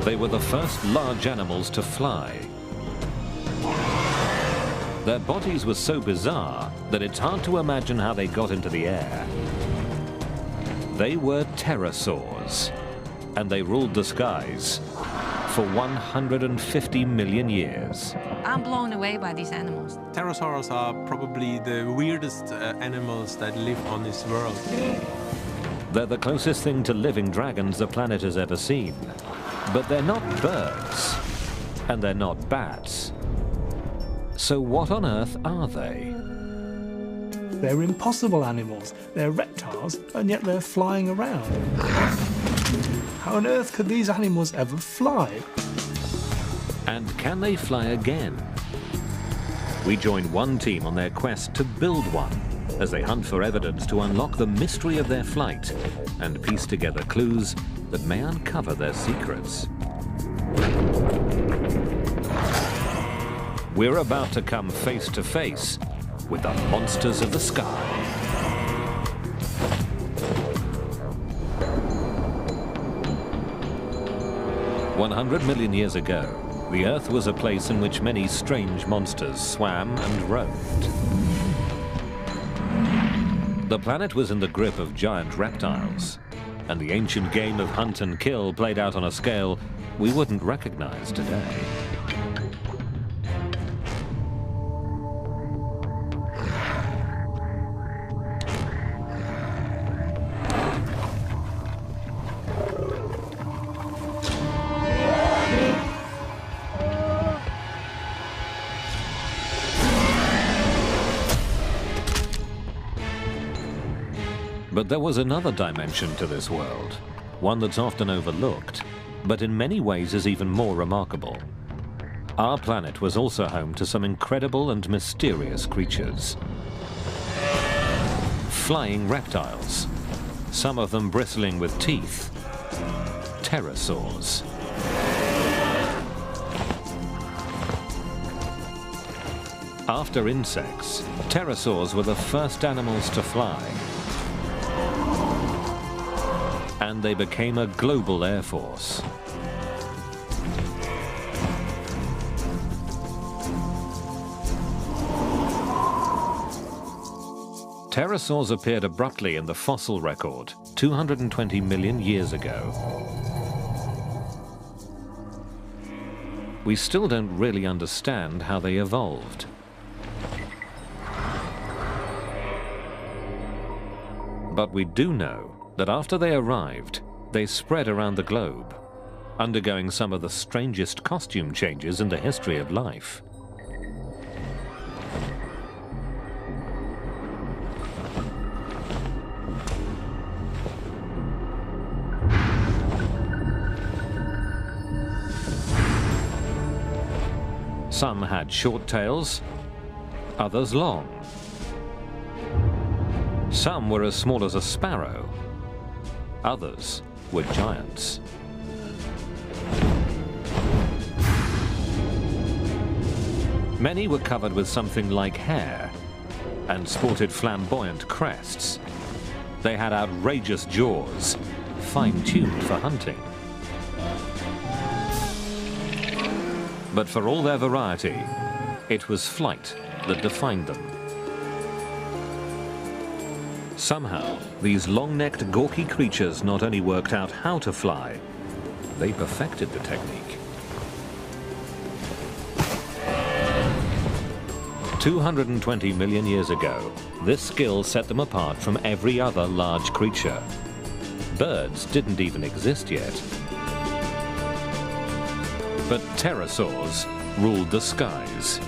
They were the first large animals to fly. Their bodies were so bizarre that it's hard to imagine how they got into the air. They were pterosaurs, and they ruled the skies for 150 million years. I'm blown away by these animals. Pterosaurs are probably the weirdest animals that live on this world. They're the closest thing to living dragons the planet has ever seen. But they're not birds, and they're not bats. So what on earth are they? They're impossible animals. They're reptiles, and yet they're flying around. How on earth could these animals ever fly? And can they fly again? We join one team on their quest to build one, as they hunt for evidence to unlock the mystery of their flight and piece together clues that may uncover their secrets. We're about to come face to face with the monsters of the sky. "100 million years ago, the Earth was a place in which many strange monsters swam and roamed. The planet was in the grip of giant reptiles, and the ancient game of hunt and kill played out on a scale we wouldn't recognize today. But there was another dimension to this world, one that's often overlooked, but in many ways is even more remarkable. Our planet was also home to some incredible and mysterious creatures. Flying reptiles, some of them bristling with teeth. Pterosaurs. After insects, pterosaurs were the first animals to fly. And they became a global air force. Pterosaurs appeared abruptly in the fossil record 220 million years ago. We still don't really understand how they evolved. But we do know that after they arrived, they spread around the globe, undergoing some of the strangest costume changes in the history of life. Some had short tails, others long. Some were as small as a sparrow. Others were giants. Many were covered with something like hair and sported flamboyant crests. They had outrageous jaws, fine-tuned for hunting. But for all their variety, it was flight that defined them. Somehow, these long-necked, gawky creatures not only worked out how to fly, they perfected the technique. 220 million years ago, this skill set them apart from every other large creature. Birds didn't even exist yet. But pterosaurs ruled the skies.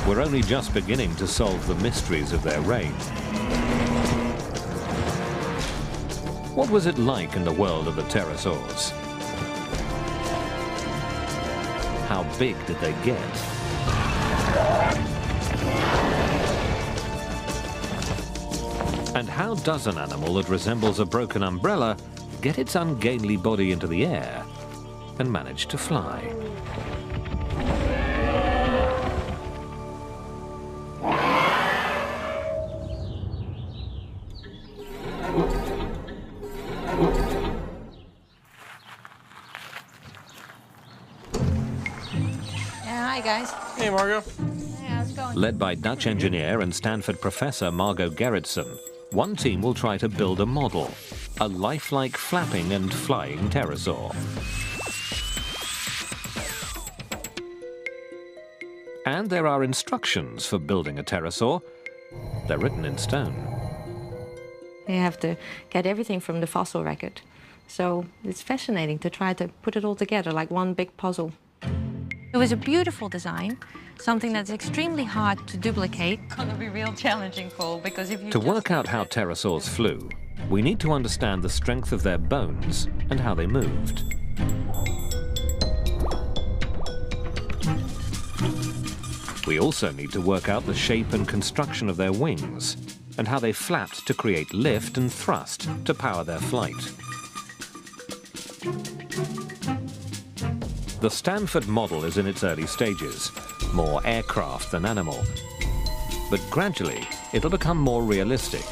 We're only just beginning to solve the mysteries of their reign. What was it like in the world of the pterosaurs? How big did they get? And how does an animal that resembles a broken umbrella get its ungainly body into the air and manage to fly? Hi, guys. Hey, Margot. Hey, how's it going? Led by Dutch engineer and Stanford professor Margot Gerritsen, one team will try to build a model, a lifelike flapping and flying pterosaur. And there are instructions for building a pterosaur. They're written in stone. You have to get everything from the fossil record. So it's fascinating to try to put it all together like one big puzzle. It was a beautiful design, something that's extremely hard to duplicate. It's going to be real challenging, Paul, because if you To work out how pterosaurs flew, we need to understand the strength of their bones and how they moved. We also need to work out the shape and construction of their wings and how they flapped to create lift and thrust to power their flight. The Stanford model is in its early stages, more aircraft than animal. But gradually, it'll become more realistic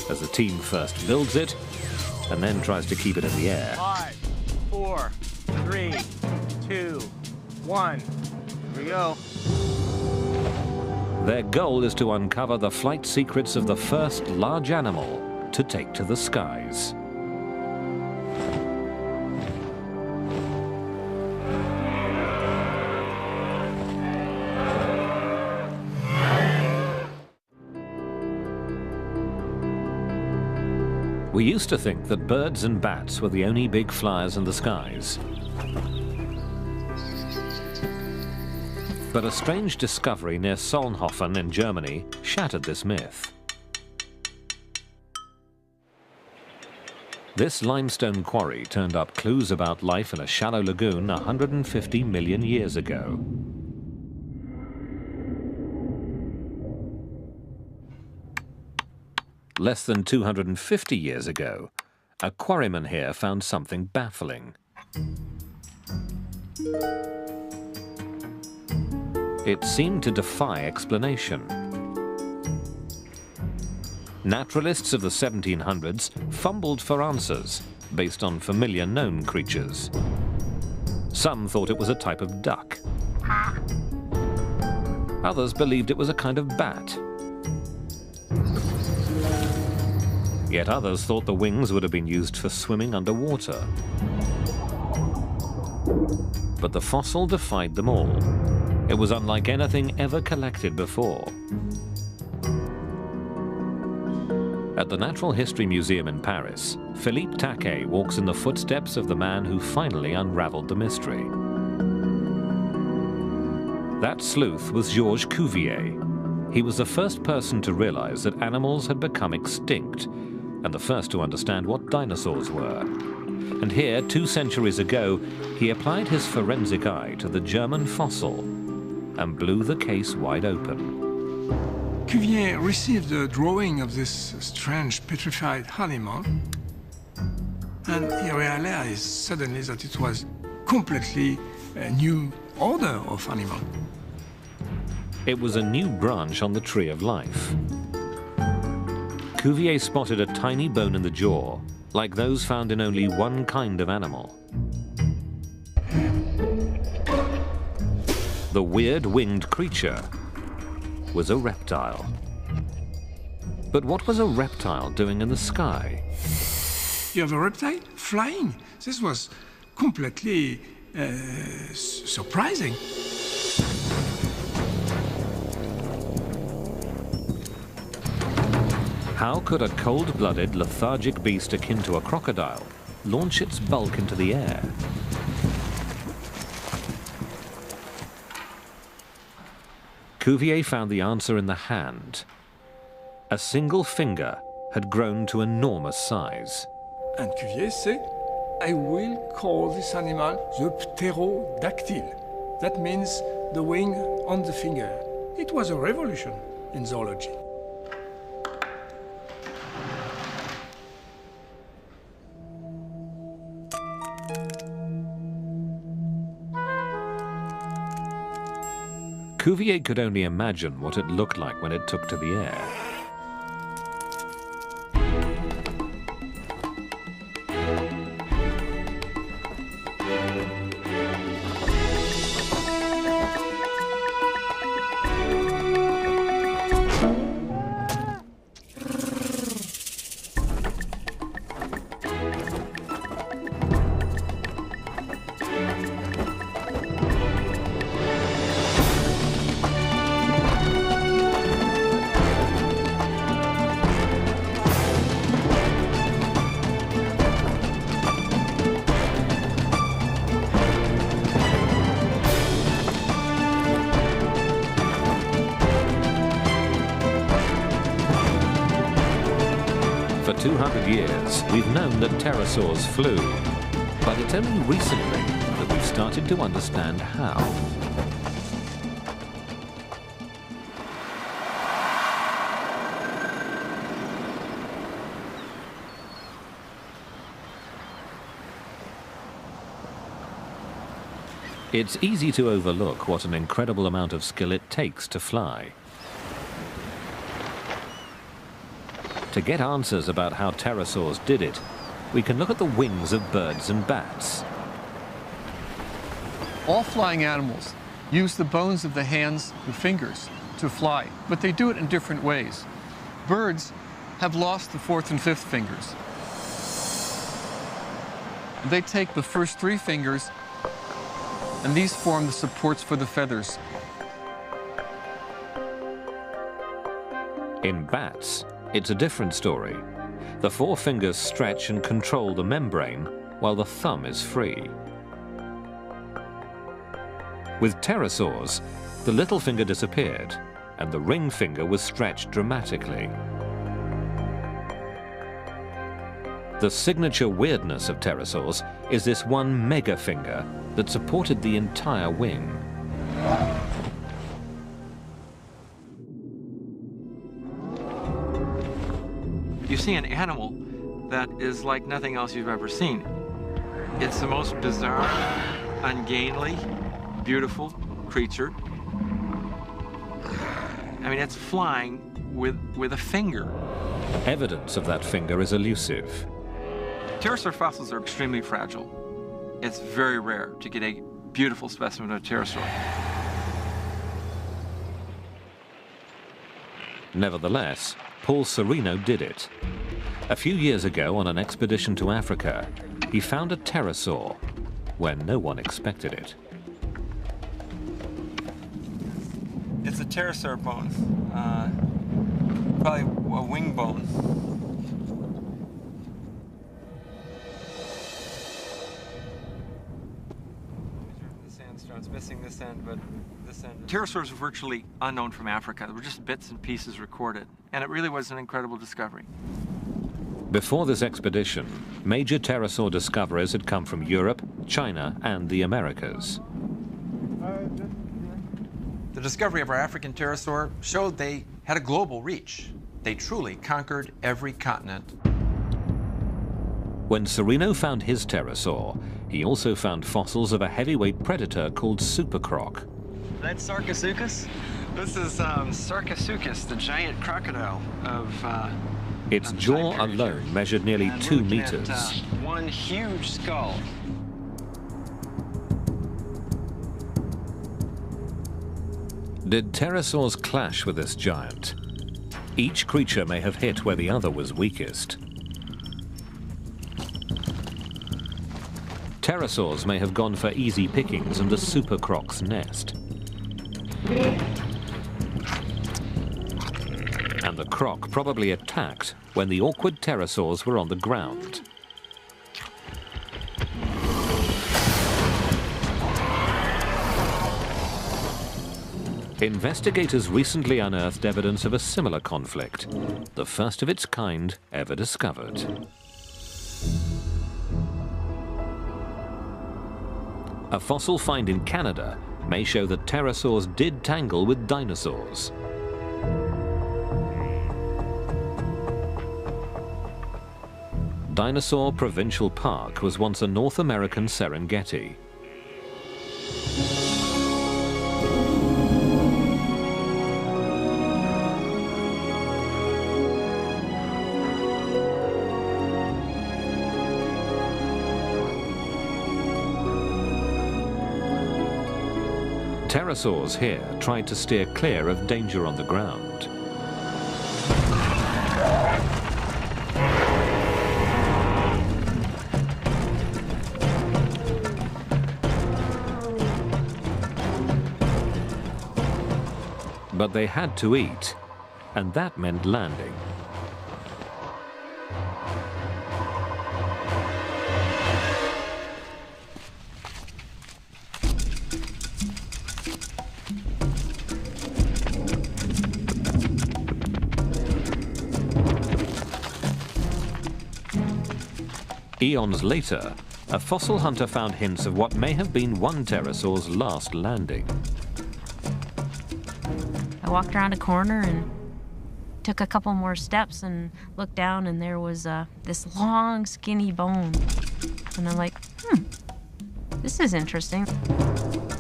as the team first builds it and then tries to keep it in the air. 5, 4, 3, 2, 1. Here we go. Their goal is to uncover the flight secrets of the first large animal to take to the skies. We used to think that birds and bats were the only big flyers in the skies. But a strange discovery near Solnhofen in Germany shattered this myth. This limestone quarry turned up clues about life in a shallow lagoon 150 million years ago. Less than 250 years ago, a quarryman here found something baffling. It seemed to defy explanation. Naturalists of the 1700s fumbled for answers based on familiar known creatures. Some thought it was a type of duck. Others believed it was a kind of bat. Yet others thought the wings would have been used for swimming underwater. But the fossil defied them all. It was unlike anything ever collected before. At the Natural History Museum in Paris, Philippe Taquet walks in the footsteps of the man who finally unraveled the mystery. That sleuth was Georges Cuvier. He was the first person to realize that animals had become extinct and the first to understand what dinosaurs were. And here, 2 centuries ago, he applied his forensic eye to the German fossil and blew the case wide open. Cuvier received a drawing of this strange petrified animal, and he realized suddenly that it was completely a new order of animal. It was a new branch on the tree of life. Cuvier spotted a tiny bone in the jaw, like those found in only one kind of animal. The weird winged creature was a reptile. But what was a reptile doing in the sky? You have a reptile flying. This was completely surprising. How could a cold-blooded, lethargic beast akin to a crocodile launch its bulk into the air? Cuvier found the answer in the hand. A single finger had grown to enormous size. And Cuvier said, I will call this animal the pterodactyl. That means the wing on the finger. It was a revolution in zoology. Cuvier could only imagine what it looked like when it took to the air. For 200 years, we've known that pterosaurs flew, but it's only recently that we've started to understand how. It's easy to overlook what an incredible amount of skill it takes to fly. To get answers about how pterosaurs did it, we can look at the wings of birds and bats. All flying animals use the bones of the hands and fingers to fly, but they do it in different ways. Birds have lost the fourth and fifth fingers. They take the first three fingers, and these form the supports for the feathers. In bats, it's a different story. The four fingers stretch and control the membrane, while the thumb is free. With pterosaurs, the little finger disappeared, and the ring finger was stretched dramatically. The signature weirdness of pterosaurs is this one mega finger that supported the entire wing. You see an animal that is like nothing else you've ever seen. It's the most bizarre, ungainly, beautiful creature. I mean, it's flying with a finger. Evidence of that finger is elusive. Pterosaur fossils are extremely fragile. It's very rare to get a beautiful specimen of a pterosaur. Nevertheless, Paul Sereno did it. A few years ago, on an expedition to Africa, he found a pterosaur where no one expected it. It's a pterosaur bone, probably a wing bone. The sandstone's missing this end, but this end. Pterosaurs are virtually unknown from Africa. There were just bits and pieces recorded, and it really was an incredible discovery. Before this expedition, major pterosaur discoveries had come from Europe, China, and the Americas. The discovery of our African pterosaur showed they had a global reach. They truly conquered every continent. When Sereno found his pterosaur, he also found fossils of a heavyweight predator called supercroc. That's Sarcosuchus? This is Sarcosuchus, the giant crocodile of its jaw alone measured nearly 2 meters. One huge skull. Did pterosaurs clash with this giant? Each creature may have hit where the other was weakest. Pterosaurs may have gone for easy pickings and a supercroc's nest. And the croc probably attacked when the awkward pterosaurs were on the ground. Investigators recently unearthed evidence of a similar conflict, the first of its kind ever discovered. A fossil find in Canada may show that pterosaurs did tangle with dinosaurs. Dinosaur Provincial Park was once a North American Serengeti. Pterosaurs here tried to steer clear of danger on the ground. But they had to eat, and that meant landing. Eons later, a fossil hunter found hints of what may have been one pterosaur's last landing. I walked around a corner and took a couple more steps and looked down, and there was this long, skinny bone. And I'm like, this is interesting.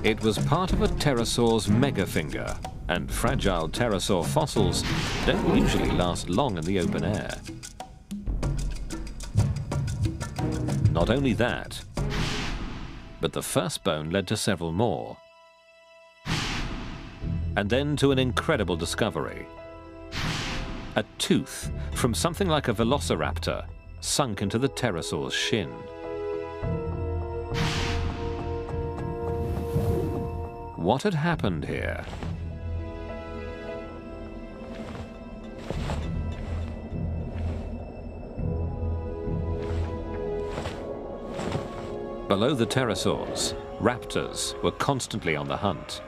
It was part of a pterosaur's megafinger, and fragile pterosaur fossils don't usually last long in the open air. Not only that, but the first bone led to several more. And then to an incredible discovery. A tooth from something like a velociraptor sunk into the pterosaur's shin. What had happened here? Below the pterosaurs, raptors were constantly on the hunt.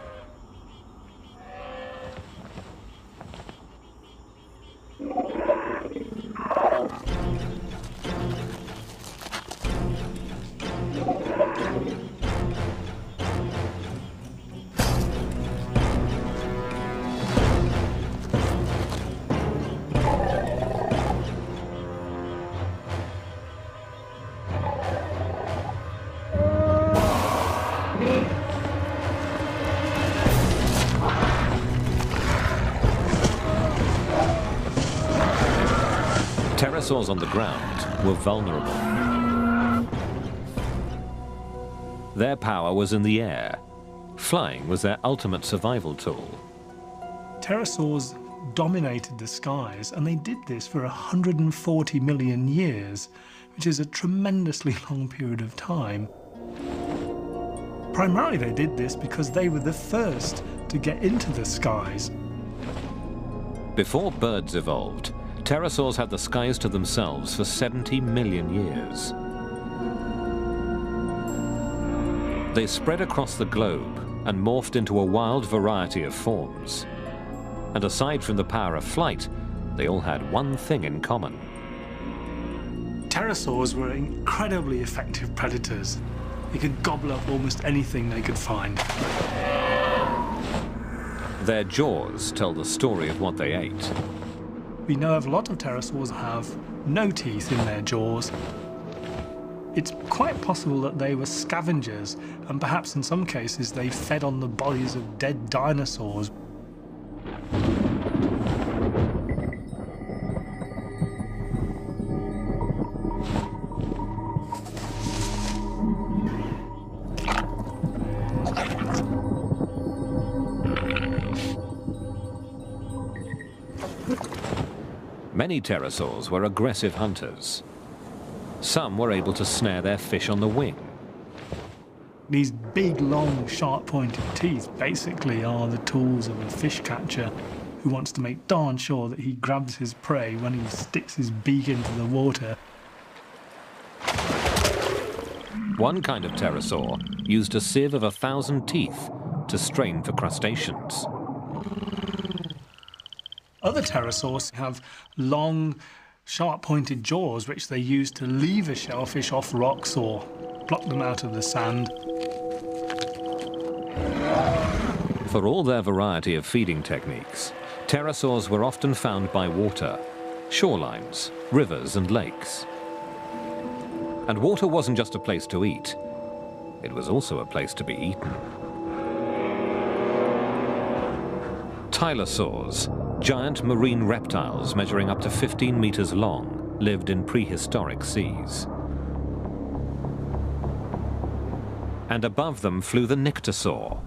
Pterosaurs on the ground were vulnerable. Their power was in the air. Flying was their ultimate survival tool. Pterosaurs dominated the skies, and they did this for 140 million years, which is a tremendously long period of time. Primarily they did this because they were the first to get into the skies. Before birds evolved, pterosaurs had the skies to themselves for 70 million years. They spread across the globe and morphed into a wild variety of forms. And aside from the power of flight, they all had one thing in common. Pterosaurs were incredibly effective predators. They could gobble up almost anything they could find. Their jaws tell the story of what they ate. We know of a lot of pterosaurs have no teeth in their jaws. It's quite possible that they were scavengers, and perhaps in some cases they fed on the bodies of dead dinosaurs. Many pterosaurs were aggressive hunters. Some were able to snare their fish on the wing. These big, long, sharp-pointed teeth basically are the tools of a fish catcher who wants to make darn sure that he grabs his prey when he sticks his beak into the water. One kind of pterosaur used a sieve of 1,000 teeth to strain for crustaceans. Other pterosaurs have long, sharp-pointed jaws which they use to lever shellfish off rocks or pluck them out of the sand. For all their variety of feeding techniques, pterosaurs were often found by water, shorelines, rivers and lakes. And water wasn't just a place to eat, it was also a place to be eaten. Tylosaurs, giant marine reptiles measuring up to 15 meters long, lived in prehistoric seas. And above them flew the nyctosaur.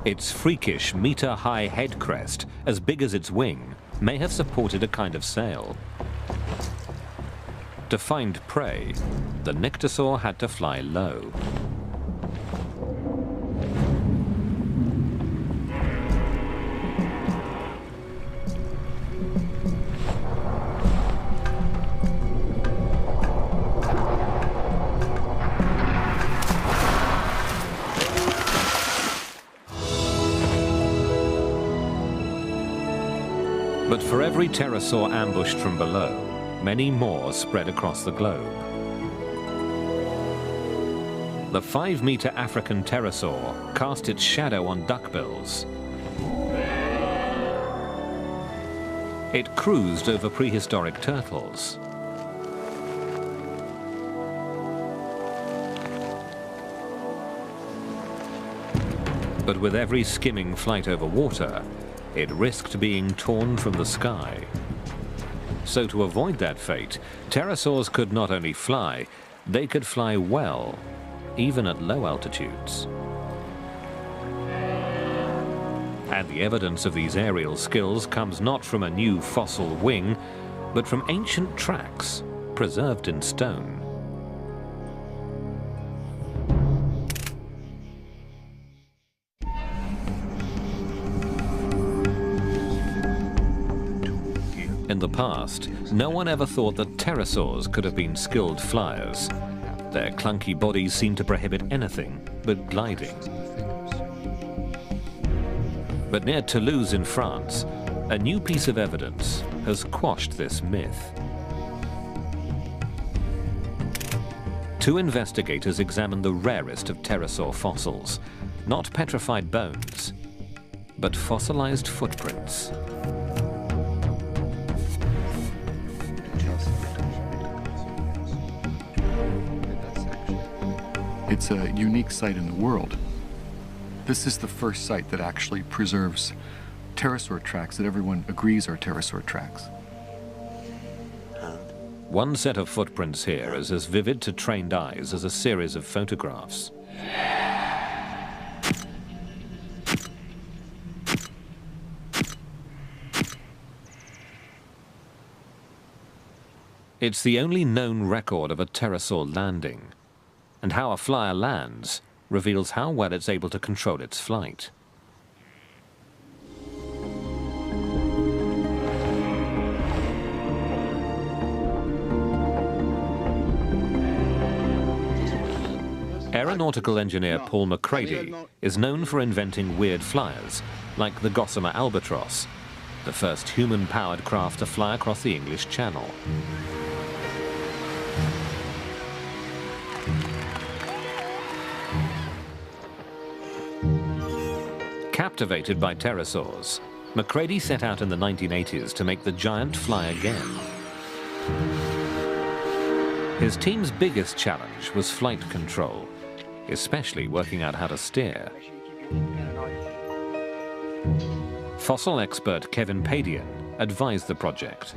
Its freakish meter-high head crest, as big as its wing, may have supported a kind of sail. To find prey, the nyctosaur had to fly low. But for every pterosaur ambushed from below, many more spread across the globe. The 5-meter African pterosaur cast its shadow on duckbills. It cruised over prehistoric turtles. But with every skimming flight over water, it risked being torn from the sky. So to avoid that fate, pterosaurs could not only fly, they could fly well, even at low altitudes. And the evidence of these aerial skills comes not from a new fossil wing, but from ancient tracks preserved in stone. In the past, no one ever thought that pterosaurs could have been skilled flyers. Their clunky bodies seemed to prohibit anything but gliding. But near Toulouse in France, a new piece of evidence has quashed this myth. 2 investigators examined the rarest of pterosaur fossils, not petrified bones, but fossilized footprints. It's a unique site in the world. This is the first site that actually preserves pterosaur tracks that everyone agrees are pterosaur tracks. One set of footprints here is as vivid to trained eyes as a series of photographs. It's the only known record of a pterosaur landing, and how a flyer lands reveals how well it's able to control its flight. Aeronautical engineer Paul McCready is known for inventing weird flyers, like the Gossamer Albatross, the first human-powered craft to fly across the English Channel. Captivated by pterosaurs, McCready set out in the 1980s to make the giant fly again. His team's biggest challenge was flight control, especially working out how to steer. Fossil expert Kevin Padian advised the project.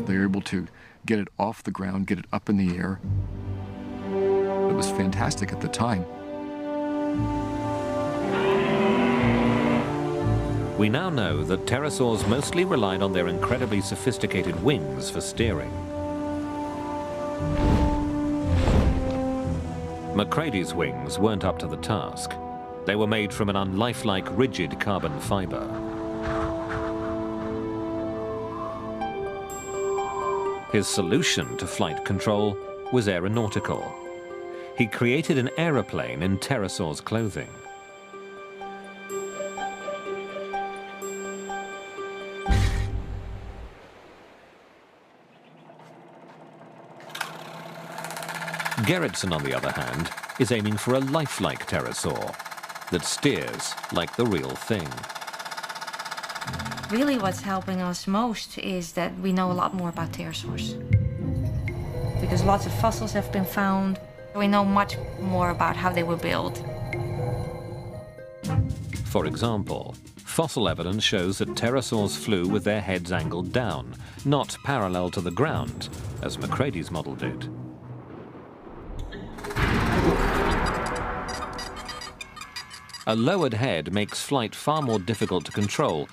They were able to get it off the ground, get it up in the air. It was fantastic at the time. We now know that pterosaurs mostly relied on their incredibly sophisticated wings for steering. McCready's wings weren't up to the task. They were made from an unlifelike, rigid carbon fiber. His solution to flight control was aeronautical. He created an aeroplane in pterosaur's clothing. Gerritsen, on the other hand, is aiming for a lifelike pterosaur that steers like the real thing. Really what's helping us most is that we know a lot more about pterosaurs. Because lots of fossils have been found, we know much more about how they were built. For example, fossil evidence shows that pterosaurs flew with their heads angled down, not parallel to the ground, as McCready's model did. A lowered head makes flight far more difficult to control,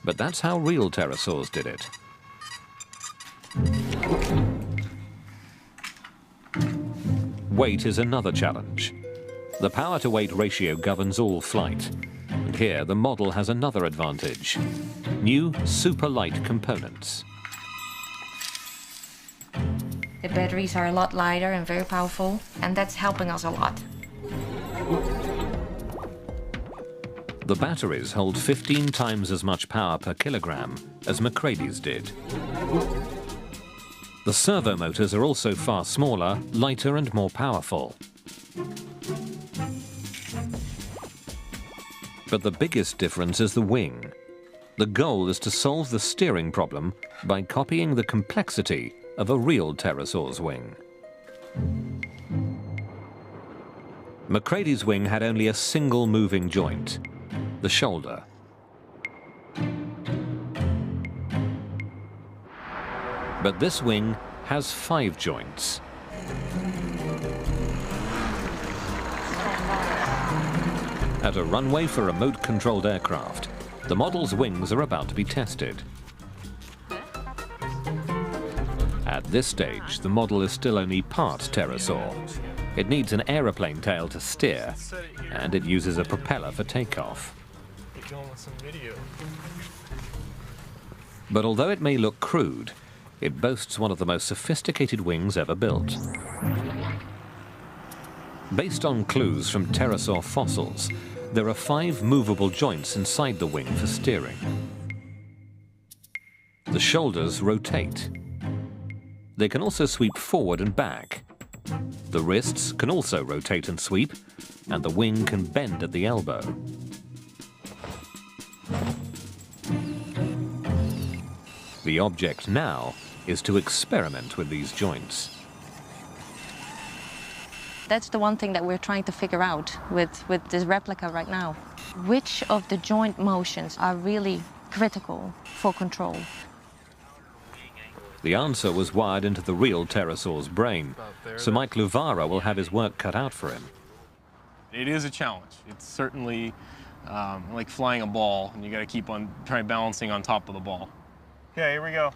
but that's how real pterosaurs did it. Weight is another challenge. The power-to-weight ratio governs all flight, and here the model has another advantage: new super-light components. The batteries are a lot lighter and very powerful, and that's helping us a lot. The batteries hold 15 times as much power per kilogram as Macready's did. The servo motors are also far smaller, lighter and more powerful. But the biggest difference is the wing. The goal is to solve the steering problem by copying the complexity of a real pterosaur's wing. Macready's wing had only a single moving joint, the shoulder. But this wing has 5 joints. At a runway for remote-controlled aircraft, the model's wings are about to be tested. At this stage, the model is still only part pterosaur. It needs an aeroplane tail to steer, and it uses a propeller for takeoff. But although it may look crude, it boasts one of the most sophisticated wings ever built. Based on clues from pterosaur fossils, there are 5 movable joints inside the wing for steering. The shoulders rotate. They can also sweep forward and back. The wrists can also rotate and sweep, and the wing can bend at the elbow. The object now is to experiment with these joints. That's the one thing that we're trying to figure out with this replica right now. Which of the joint motions are really critical for control? The answer was wired into the real pterosaur's brain, so Mike Luvara will have his work cut out for him. It is a challenge. It's certainly like flying a ball, and you got to keep on balancing on top of the ball. Okay, here we go.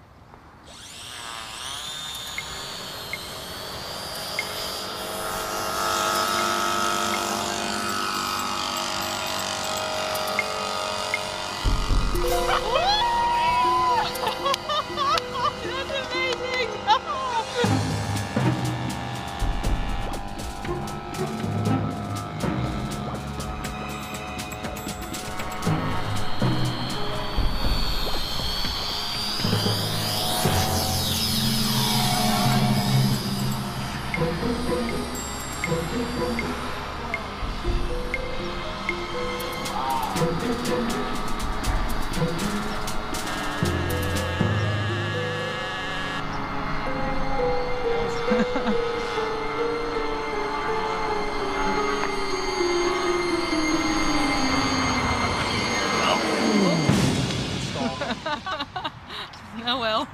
Oh well.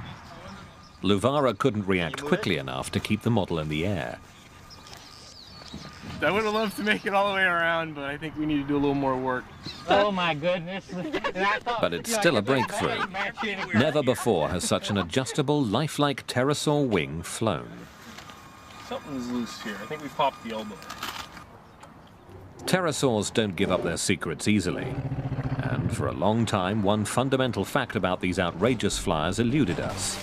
Luvara couldn't react quickly enough to keep the model in the air. I would have loved to make it all the way around, but I think we need to do a little more work. Oh my goodness. But it's still a breakthrough. Never before has such an adjustable, lifelike pterosaur wing flown. Something's loose here. I think we popped the elbow. Pterosaurs don't give up their secrets easily. And for a long time, one fundamental fact about these outrageous flyers eluded us.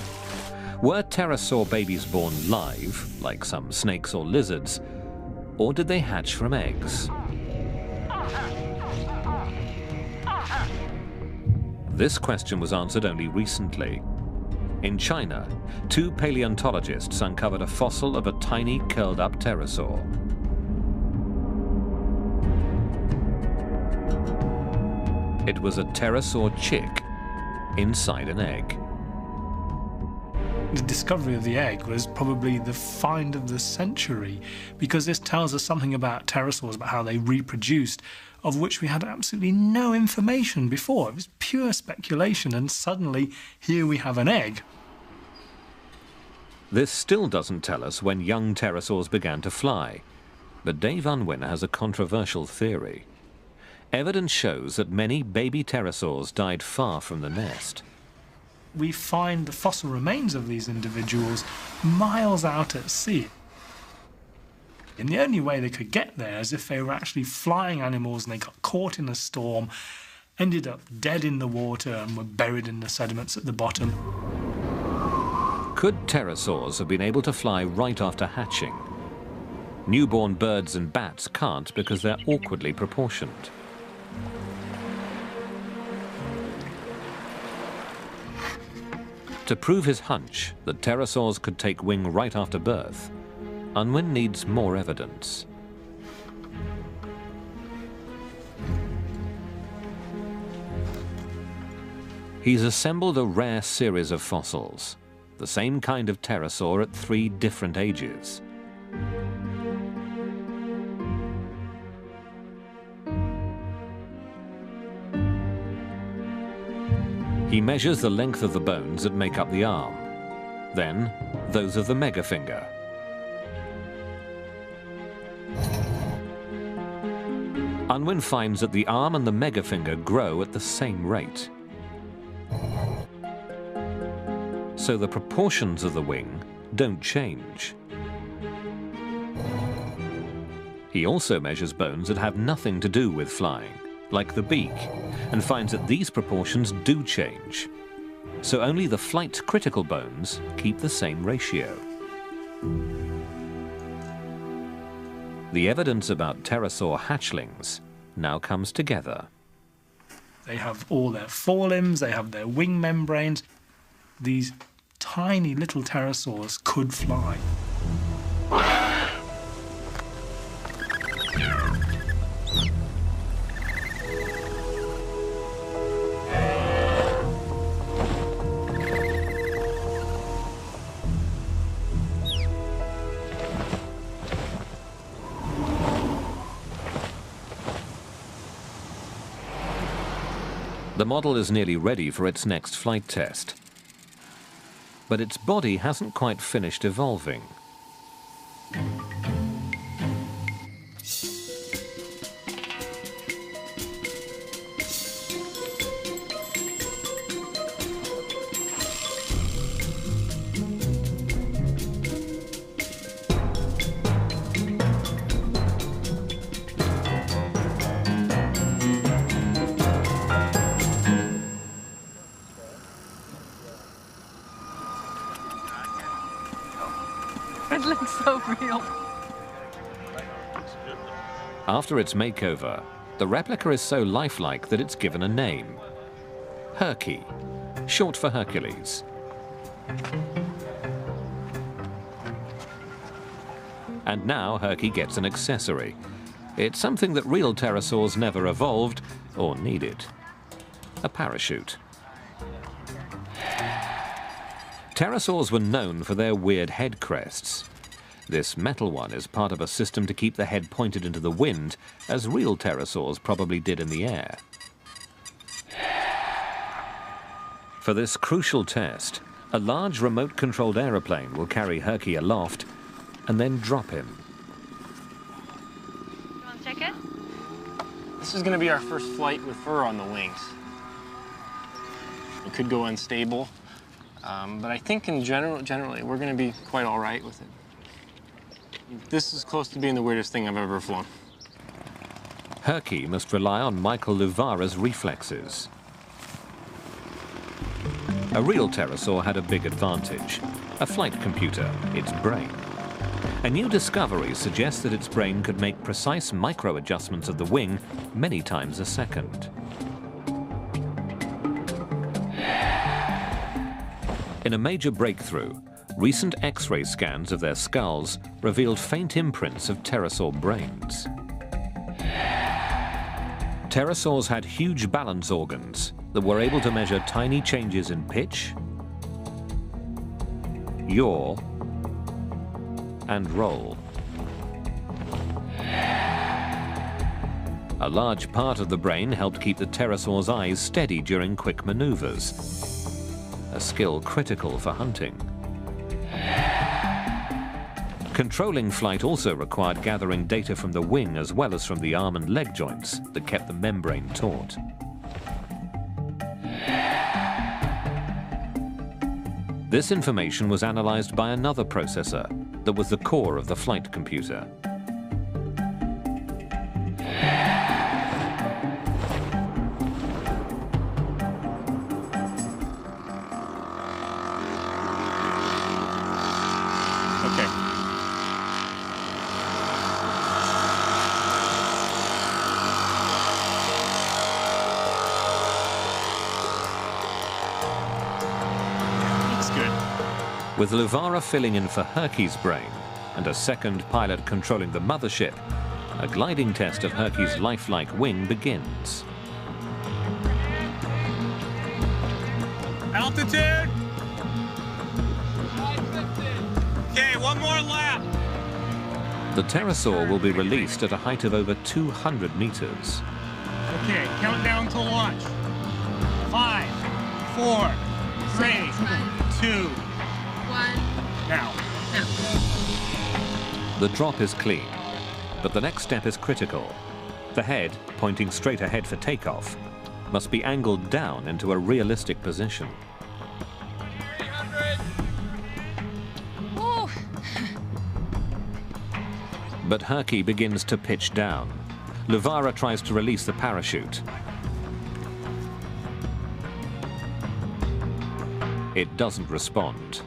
Were pterosaur babies born live, like some snakes or lizards, or did they hatch from eggs? This question was answered only recently. In China, 2 paleontologists uncovered a fossil of a tiny curled-up pterosaur. It was a pterosaur chick inside an egg. The discovery of the egg was probably the find of the century, because this tells us something about pterosaurs, about how they reproduced, of which we had absolutely no information before. It was pure speculation, and suddenly here we have an egg. This still doesn't tell us when young pterosaurs began to fly, but Dave Unwin has a controversial theory. Evidence shows that many baby pterosaurs died far from the nest. We find the fossil remains of these individuals miles out at sea. And the only way they could get there is if they were actually flying animals and they got caught in a storm, ended up dead in the water and were buried in the sediments at the bottom. Could pterosaurs have been able to fly right after hatching? Newborn birds and bats can't because they're awkwardly proportioned. To prove his hunch that pterosaurs could take wing right after birth, Unwin needs more evidence. He's assembled a rare series of fossils, the same kind of pterosaur at 3 different ages. He measures the length of the bones that make up the arm, then those of the megafinger. Unwin finds that the arm and the megafinger grow at the same rate. So the proportions of the wing don't change. He also measures bones that have nothing to do with flying, like the beak, and finds that these proportions do change. So only the flight-critical bones keep the same ratio. The evidence about pterosaur hatchlings now comes together. They have all their forelimbs, they have their wing membranes. These tiny little pterosaurs could fly. The model is nearly ready for its next flight test. But its body hasn't quite finished evolving. It looks so real. After its makeover, the replica is so lifelike that it's given a name. Herky, short for Hercules. And now Herky gets an accessory. It's something that real pterosaurs never evolved or needed. A parachute. Pterosaurs were known for their weird head crests. This metal one is part of a system to keep the head pointed into the wind, as real pterosaurs probably did in the air. For this crucial test, a large remote-controlled aeroplane will carry Herky aloft and then drop him. You want to check it? This is going to be our first flight with fur on the wings. It could go unstable, but I think generally we're going to be quite all right with it. This is close to being the weirdest thing I've ever flown. Herky must rely on Michael Luvara's reflexes. A real pterosaur had a big advantage, a flight computer, its brain. A new discovery suggests that its brain could make precise micro-adjustments of the wing many times a second. In a major breakthrough, recent X-ray scans of their skulls revealed faint imprints of pterosaur brains. Pterosaurs had huge balance organs that were able to measure tiny changes in pitch, yaw, and roll. A large part of the brain helped keep the pterosaur's eyes steady during quick maneuvers, a skill critical for hunting. Controlling flight also required gathering data from the wing as well as from the arm and leg joints that kept the membrane taut. This information was analyzed by another processor that was the core of the flight computer. With Louvara filling in for Herky's brain and a second pilot controlling the mothership, a gliding test of Herky's lifelike wing begins. Altitude. Okay, one more lap. The pterosaur will be released at a height of over 200 meters. Okay, countdown to launch. 5, 4, 3, 2, 1. Now. The drop is clean, but the next step is critical. The head, pointing straight ahead for takeoff, must be angled down into a realistic position. But Herky begins to pitch down. Louvara tries to release the parachute. It doesn't respond.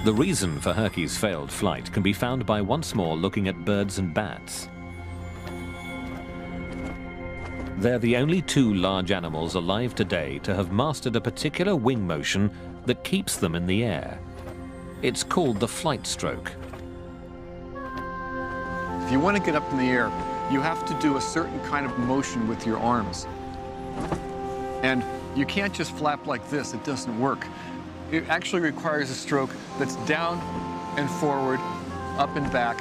The reason for Herky's failed flight can be found by once more looking at birds and bats. They're the only two large animals alive today to have mastered a particular wing motion that keeps them in the air. It's called the flight stroke. If you want to get up in the air, you have to do a certain kind of motion with your arms. And you can't just flap like this, it doesn't work. It actually requires a stroke that's down and forward, up and back,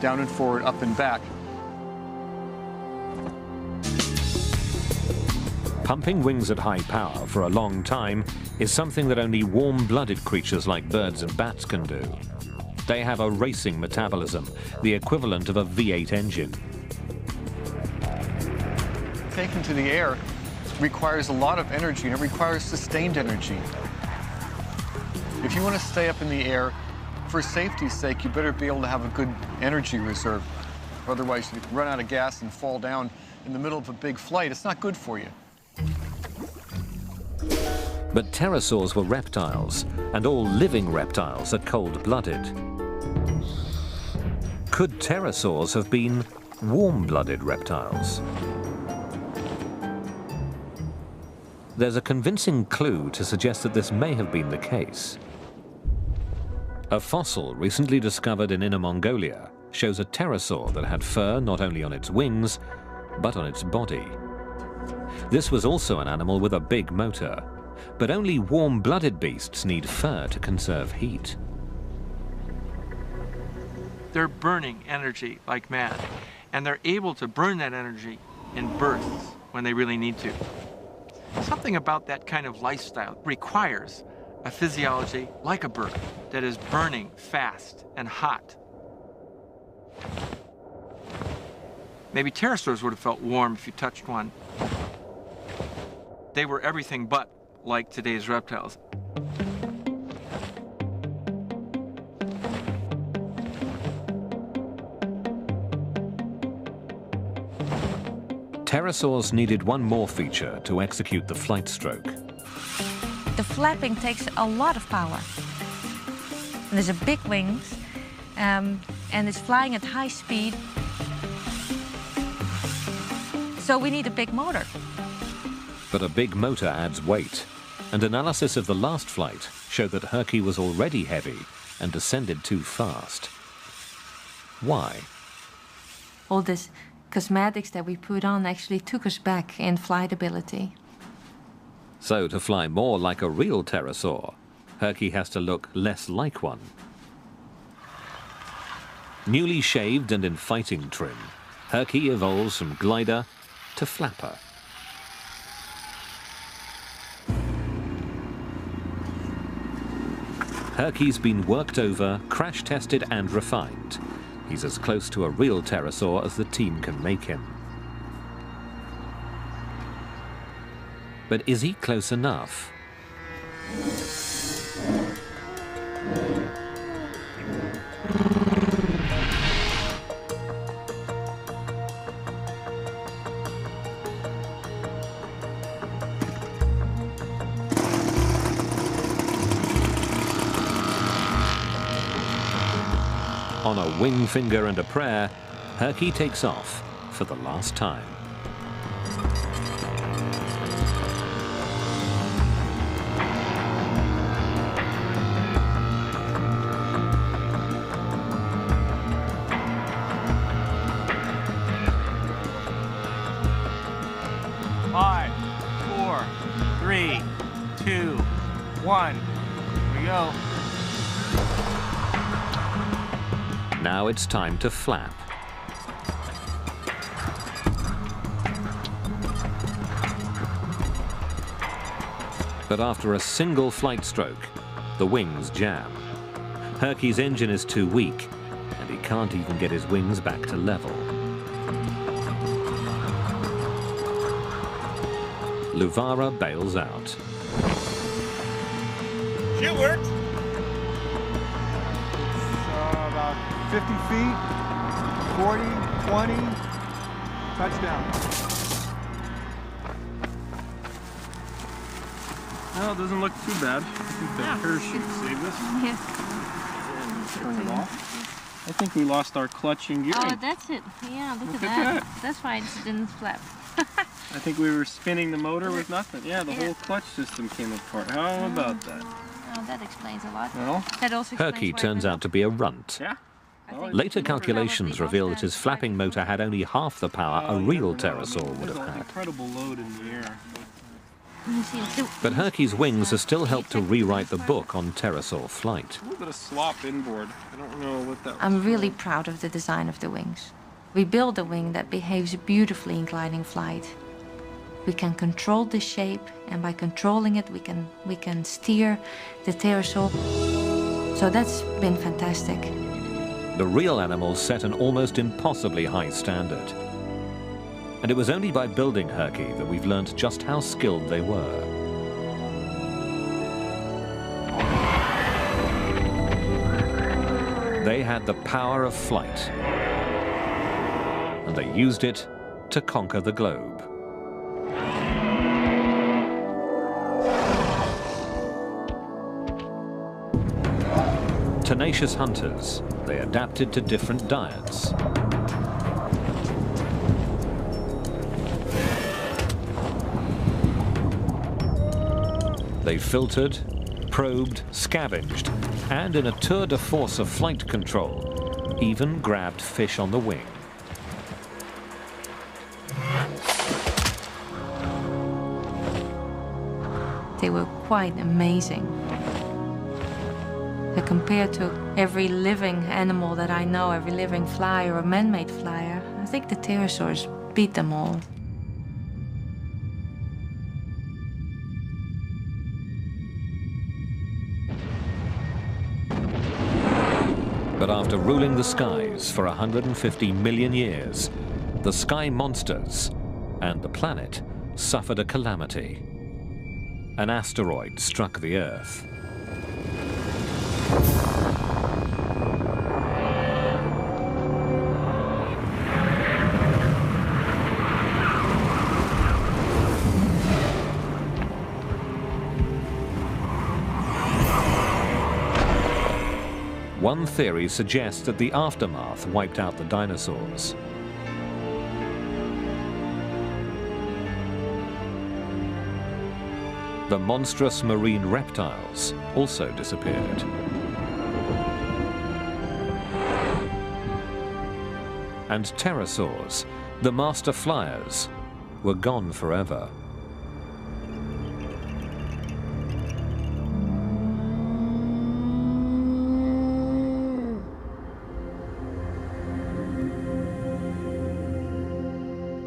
down and forward, up and back. Pumping wings at high power for a long time is something that only warm-blooded creatures like birds and bats can do. They have a racing metabolism, the equivalent of a V8 engine. Taken to the air requires a lot of energy, and it requires sustained energy. If you want to stay up in the air, for safety's sake, you better be able to have a good energy reserve. Otherwise, you run out of gas and fall down in the middle of a big flight. It's not good for you. But pterosaurs were reptiles, and all living reptiles are cold-blooded. Could pterosaurs have been warm-blooded reptiles? There's a convincing clue to suggest that this may have been the case. A fossil recently discovered in Inner Mongolia shows a pterosaur that had fur not only on its wings, but on its body. This was also an animal with a big motor, but only warm-blooded beasts need fur to conserve heat. They're burning energy like mad, and they're able to burn that energy in bursts when they really need to. Something about that kind of lifestyle requires a physiology like a bird that is burning fast and hot. Maybe pterosaurs would have felt warm if you touched one. They were everything but like today's reptiles. Pterosaurs needed one more feature to execute the flight stroke. The flapping takes a lot of power. And there's a big wings, and it's flying at high speed. So we need a big motor. But a big motor adds weight, and analysis of the last flight showed that Herky was already heavy and descended too fast. Why? All this cosmetics that we put on actually took us back in flight ability. So to fly more like a real pterosaur, Herky has to look less like one. Newly shaved and in fighting trim, Herky evolves from glider to flapper. Herky's been worked over, crash-tested and refined. He's as close to a real pterosaur as the team can make him. But is he close enough? On a wing finger and a prayer, Herky takes off for the last time. Five, 4, 3, 2, 1. Here we go. Now it's time to flap. But after a single flight stroke, the wings jam. Herky's engine is too weak, and he can't even get his wings back to level. Luvara bails out. It worked. About 50 feet, 40, 20, touchdown. No, it doesn't look too bad. I think the parachute saved us. Yeah. I think we lost our clutch and gearing. Oh, that's it. Yeah, look at that. That's why it didn't flap. I think we were spinning the motor with nothing. Yeah, the whole clutch system came apart. How about that? Oh, that explains a lot. Well, that also Herky turns out to be a runt. Yeah. Later calculations reveal that his flapping motor had only half the power a real pterosaur would have There's an had. incredible load in the air. But Herky's wings have still helped to rewrite the book on pterosaur flight. A little bit of slop inboard. I don't know what that was. I'm really proud of the design of the wings. We built a wing that behaves beautifully in gliding flight. We can control the shape, and by controlling it, we can steer the pterosaur. So that's been fantastic. The real animals set an almost impossibly high standard. And it was only by building Herky that we've learned just how skilled they were. They had the power of flight, and they used it to conquer the globe. Tenacious hunters, they adapted to different diets. They filtered, probed, scavenged, and in a tour de force of flight control, even grabbed fish on the wing. They were quite amazing. Compared to every living animal that I know, every living flyer or man-made flyer, I think the pterosaurs beat them all. But after ruling the skies for 150 million years, the sky monsters and the planet suffered a calamity. An asteroid struck the Earth. One theory suggests that the aftermath wiped out the dinosaurs. The monstrous marine reptiles also disappeared. And pterosaurs, the master flyers, were gone forever.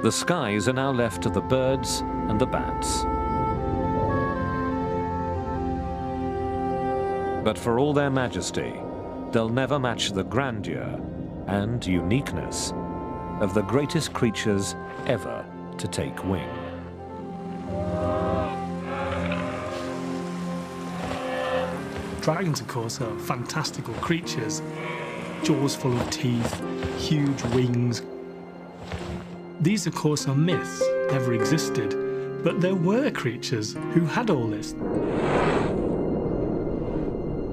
The skies are now left to the birds and the bats. But for all their majesty, they'll never match the grandeur and uniqueness of the greatest creatures ever to take wing. Dragons, of course, are fantastical creatures. Jaws full of teeth, huge wings. These, of course, are myths, never existed, but there were creatures who had all this.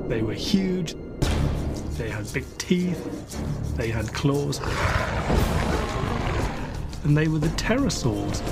They were huge, They had big teeth, they had claws, and they were the pterosaurs.